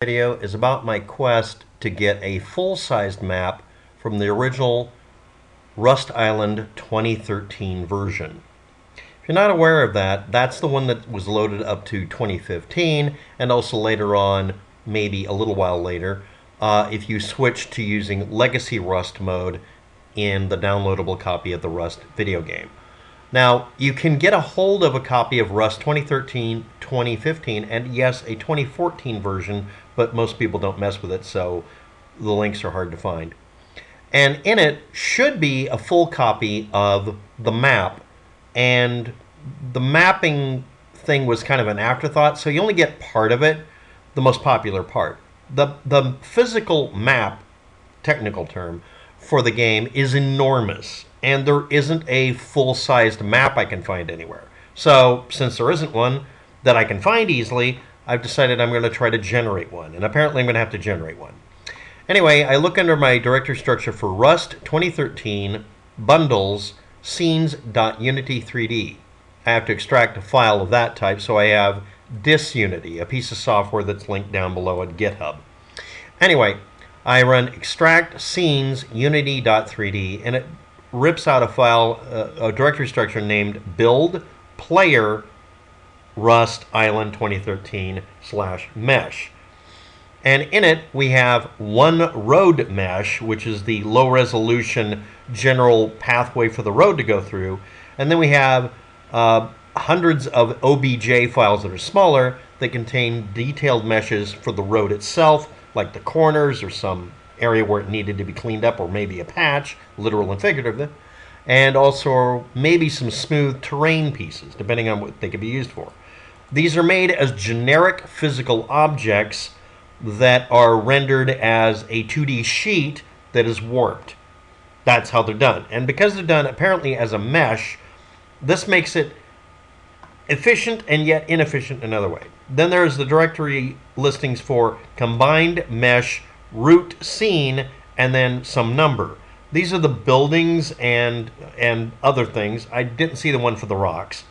Video is about my quest to get a full-sized map from the original Rust Island 2013 version. If you're not aware of that, that's the one that was loaded up to 2015, and also later on, maybe a little while later, if you switch to using Legacy Rust mode in the downloadable copy of the Rust video game. Now, you can get a hold of a copy of Rust 2013, 2015, and yes, a 2014 version, but most people don't mess with it, so the links are hard to find. And in it should be a full copy of the map, and the mapping thing was kind of an afterthought, so you only get part of it, the most popular part. The physical map, technical term, for the game is enormous, and there isn't a full-sized map I can find anywhere. So, since there isn't one that I can find easily, I've decided I'm going to try to generate one, and apparently I'm going to have to generate one. Anyway, I look under my directory structure for Rust 2013 bundles scenes.unity3d. I have to extract a file of that type, so I have disunity, a piece of software that's linked down below at GitHub. Anyway, I run extract scenes unity.3d, and it rips out a file, a directory structure named BuildPlayer-rust Island 2013/mesh. And in it, we have one road mesh, which is the low-resolution general pathway for the road to go through. And then we have hundreds of OBJ files that are smaller that contain detailed meshes for the road itself, like the corners or some area where it needed to be cleaned up, or maybe a patch, literal and figurative, and also maybe some smooth terrain pieces, depending on what they could be used for. These are made as generic physical objects that are rendered as a 2D sheet that is warped. That's how they're done. And because they're done apparently as a mesh, this makes it efficient and yet inefficient another way. Then there's the directory listings for combined mesh, root scene, and then some number. These are the buildings and other things. I didn't see the one for the rocks.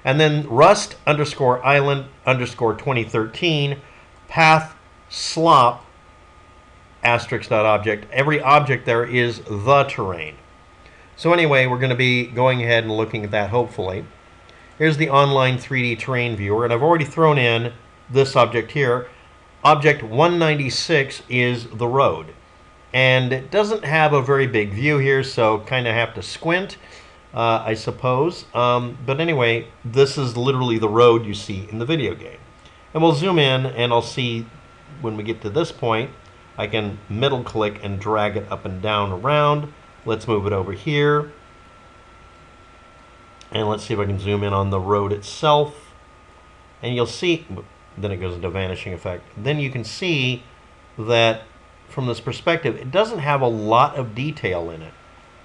And then Rust _Island _2013 path slop *object. Every object there is the terrain. So anyway, we're going to be going ahead and looking at that hopefully. Here's the online 3D terrain viewer, and I've already thrown in this object here. Object 196 is the road. And it doesn't have a very big view here, so kind of have to squint, I suppose. But anyway, this is literally the road you see in the video game. And we'll zoom in, and I'll see when we get to this point, I can middle click and drag it up and down around. Let's move it over here. And let's see if I can zoom in on the road itself. And you'll see, then it goes into vanishing effect. Then you can see that from this perspective, it doesn't have a lot of detail in it.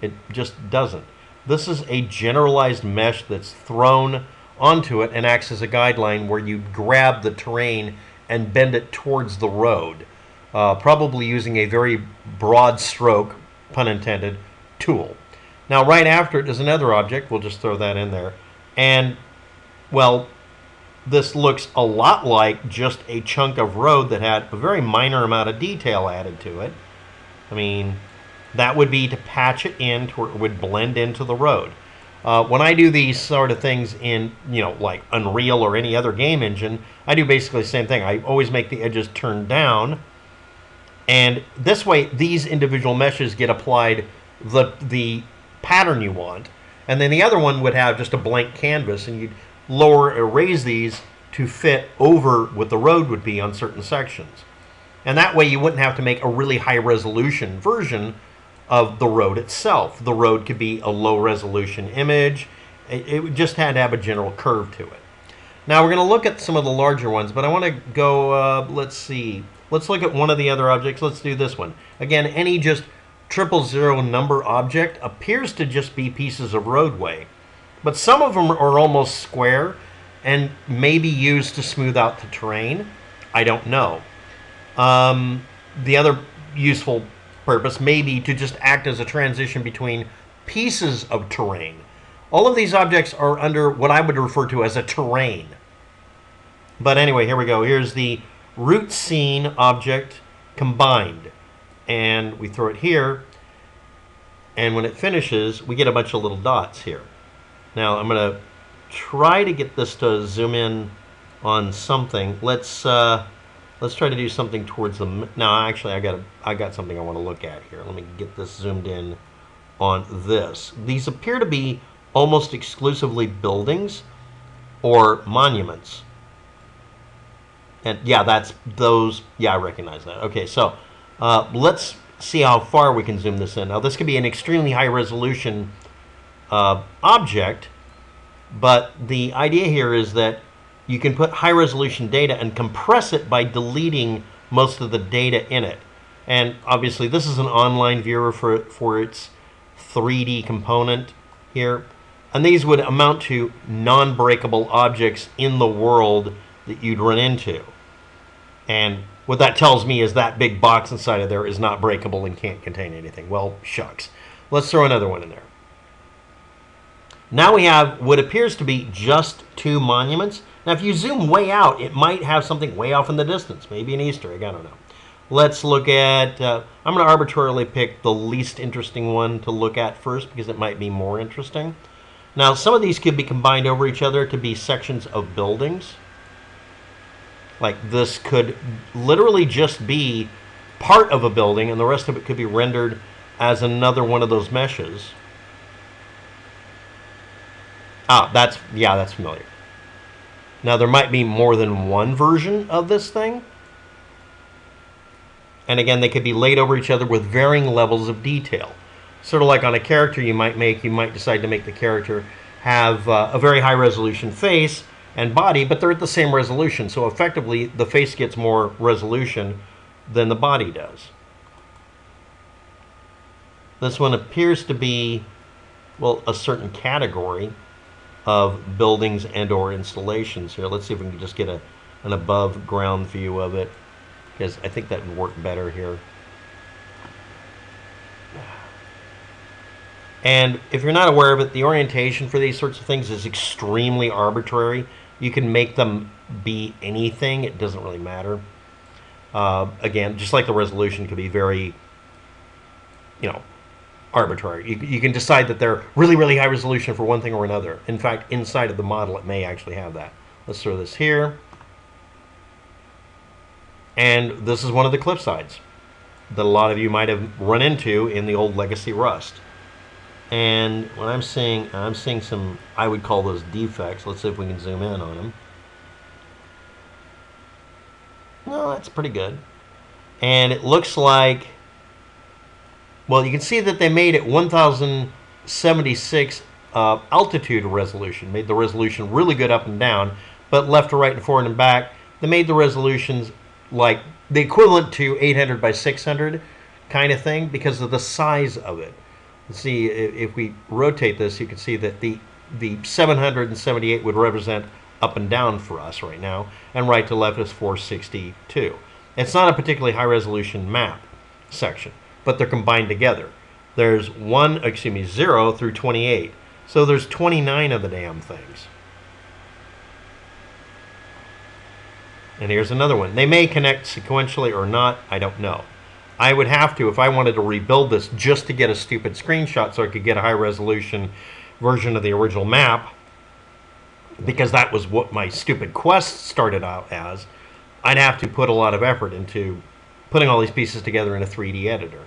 It just doesn't. This is a generalized mesh that's thrown onto it and acts as a guideline where you grab the terrain and bend it towards the road, probably using a very broad stroke, pun intended, tool. Now right after it is another object, we'll just throw that in there, and well, this looks a lot like just a chunk of road that had a very minor amount of detail added to it. I mean, that would be to patch it in to where it would blend into the road. When I do these sort of things in, like Unreal or any other game engine, I do basically the same thing. I always make the edges turn down, and this way these individual meshes get applied the pattern you want, and then the other one would have just a blank canvas, and you'd lower or raise these to fit over what the road would be on certain sections. And that way you wouldn't have to make a really high resolution version of the road itself. The road could be a low resolution image. It just had to have a general curve to it. Now we're going to look at some of the larger ones, but I want to go, let's see. Let's look at one of the other objects. Let's do this one. Again, any just 000 number object appears to just be pieces of roadway. But some of them are almost square and may be used to smooth out the terrain. I don't know. The other useful purpose may be to just act as a transition between pieces of terrain. All of these objects are under what I would refer to as a terrain. But anyway, here we go. Here's the root scene object combined. And we throw it here. And when it finishes, we get a bunch of little dots here. Now I'm going to try to get this to zoom in on something. Let's try to do something towards the. No, actually, I got something I want to look at here. Let me get this zoomed in on this. These appear to be almost exclusively buildings or monuments. And yeah, that's those. Yeah, I recognize that. Okay, so let's see how far we can zoom this in. Now, this could be an extremely high resolution object, but the idea here is that you can put high resolution data and compress it by deleting most of the data in it. And obviously, this is an online viewer for its 3D component here. And these would amount to non-breakable objects in the world that you'd run into. And what that tells me is that big box inside of there is not breakable and can't contain anything. Well, shucks. Let's throw another one in there. Now we have what appears to be just two monuments. Now, if you zoom way out, it might have something way off in the distance. Maybe an Easter egg, I don't know. Let's look at, I'm going to arbitrarily pick the least interesting one to look at first because it might be more interesting. Now, some of these could be combined over each other to be sections of buildings. Like this could literally just be part of a building and the rest of it could be rendered as another one of those meshes. Ah, that's familiar. Now, there might be more than one version of this thing. And again, they could be laid over each other with varying levels of detail. Sort of like on a character you might decide to make the character have a very high resolution face and body, but they're at the same resolution. So effectively, the face gets more resolution than the body does. This one appears to be, well, a certain category of buildings and or installations here. Let's see if we can just get an above ground view of it, because I think that would work better here. And if you're not aware of it, the orientation for these sorts of things is extremely arbitrary. You can make them be anything. It doesn't really matter. Again, just like the resolution could be very, arbitrary. You can decide that they're really, really high resolution for one thing or another. In fact, inside of the model, it may actually have that. Let's throw this here. And this is one of the cliff sides that a lot of you might have run into in the old legacy Rust. And what I'm seeing some, I would call those defects. Let's see if we can zoom in on them. No, that's pretty good. And it looks like, well, you can see that they made it 1076 altitude resolution, made the resolution really good up and down, but left to right and forward and back, they made the resolutions like the equivalent to 800 by 600 kind of thing because of the size of it. See, if we rotate this, you can see that the 778 would represent up and down for us right now, and right to left is 462. It's not a particularly high resolution map section, but they're combined together. There's 0 through 28, so there's 29 of the damn things. And here's another one. They may connect sequentially or not, I don't know. I would have to, if I wanted to rebuild this just to get a stupid screenshot so I could get a high resolution version of the original map, because that was what my stupid quest started out as, I'd have to put a lot of effort into putting all these pieces together in a 3D editor.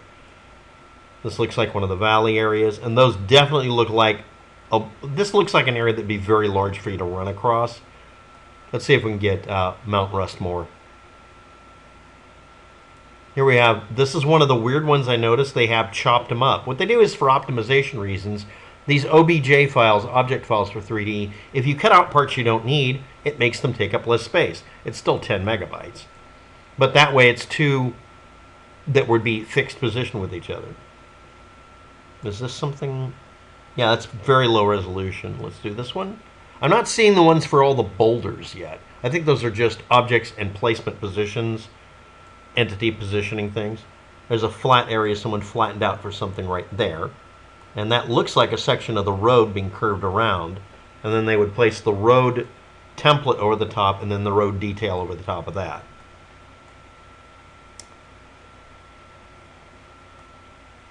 This looks like one of the valley areas, and those definitely look like, this looks like an area that'd be very large for you to run across. Let's see if we can get Mount Rushmore. Here we have, this is one of the weird ones I noticed. They have chopped them up. What they do is for optimization reasons, these OBJ files, object files for 3D, if you cut out parts you don't need, it makes them take up less space. It's still 10 megabytes. But that way it's two that would be fixed position with each other. Is this something? Yeah, that's very low resolution. Let's do this one. I'm not seeing the ones for all the boulders yet. I think those are just objects and placement positions. Entity positioning things. There's a flat area someone flattened out for something right there, and that looks like a section of the road being curved around, and then they would place the road template over the top and then the road detail over the top of that.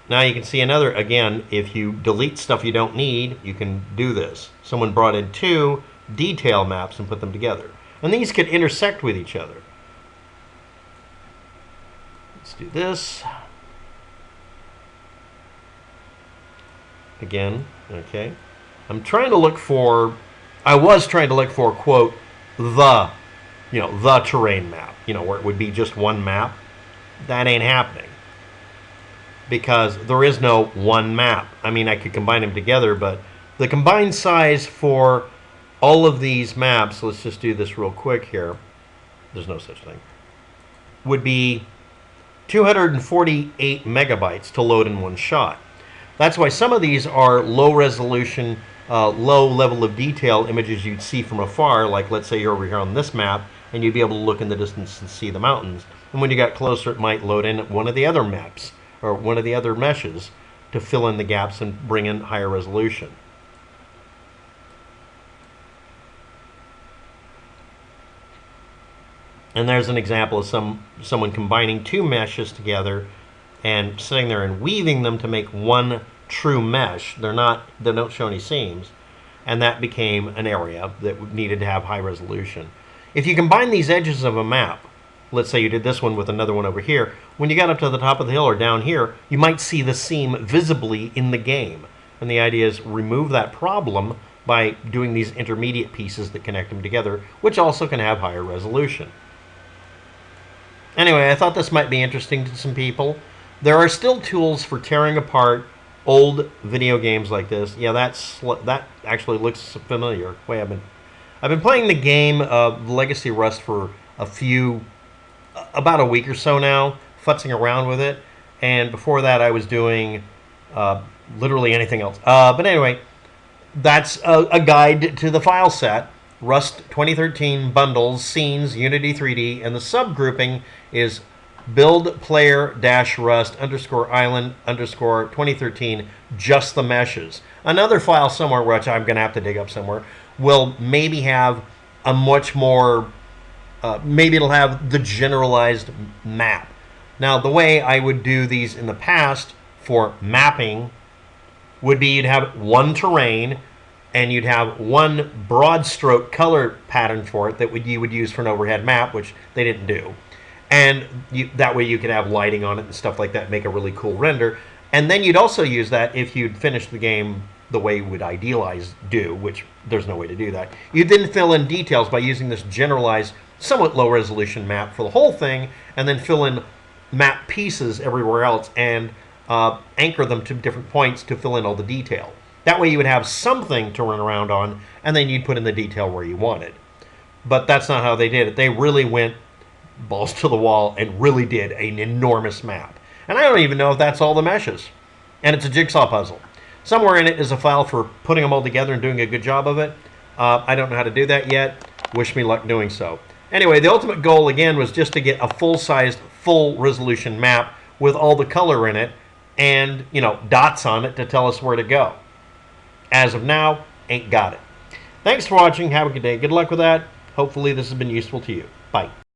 Now you can see another, again, if you delete stuff you don't need, you can do this. Someone brought in two detail maps and put them together. And these could intersect with each other. Let's do this. Again, okay. I was trying to look for, quote, the terrain map, where it would be just one map. That ain't happening. Because there is no one map. I mean, I could combine them together, but the combined size for all of these maps, let's just do this real quick here. There's no such thing. Would be 248 megabytes to load in one shot. That's why some of these are low resolution, low level of detail images you'd see from afar, like let's say you're over here on this map, and you'd be able to look in the distance and see the mountains. And when you got closer, it might load in one of the other maps, or one of the other meshes, to fill in the gaps and bring in higher resolution. And there's an example of someone combining two meshes together and sitting there and weaving them to make one true mesh. They don't show any seams, and that became an area that needed to have high resolution. If you combine these edges of a map, let's say you did this one with another one over here, when you got up to the top of the hill or down here, you might see the seam visibly in the game. And the idea is remove that problem by doing these intermediate pieces that connect them together, which also can have higher resolution. Anyway, I thought this might be interesting to some people. There are still tools for tearing apart old video games like this. Yeah, that actually looks familiar. Wait, I've been playing the game of Legacy Rust for about a week or so now, futzing around with it. And before that, I was doing literally anything else. But anyway, that's a guide to the file set. Rust 2013 bundles, scenes, unity3d, and the subgrouping is BuildPlayer-rust _island _2013, just the meshes. Another file somewhere, which I'm going to have to dig up somewhere, will maybe have a much more, maybe it'll have the generalized map. Now, the way I would do these in the past for mapping would be you'd have one terrain, and you'd have one broad stroke color pattern for it that you would use for an overhead map, which they didn't do. And that way you could have lighting on it and stuff like that, make a really cool render. And then you'd also use that if you'd finish the game the way you would idealize do, which there's no way to do that. You'd then fill in details by using this generalized, somewhat low resolution map for the whole thing, and then fill in map pieces everywhere else and anchor them to different points to fill in all the detail. That way you would have something to run around on, and then you'd put in the detail where you wanted. But that's not how they did it. They really went balls to the wall and really did an enormous map. And I don't even know if that's all the meshes. And it's a jigsaw puzzle. Somewhere in it is a file for putting them all together and doing a good job of it. I don't know how to do that yet. Wish me luck doing so. Anyway, the ultimate goal, again, was just to get a full-sized, full-resolution map with all the color in it and, dots on it to tell us where to go. As of now, ain't got it. Thanks for watching. Have a good day. Good luck with that. Hopefully this has been useful to you. Bye.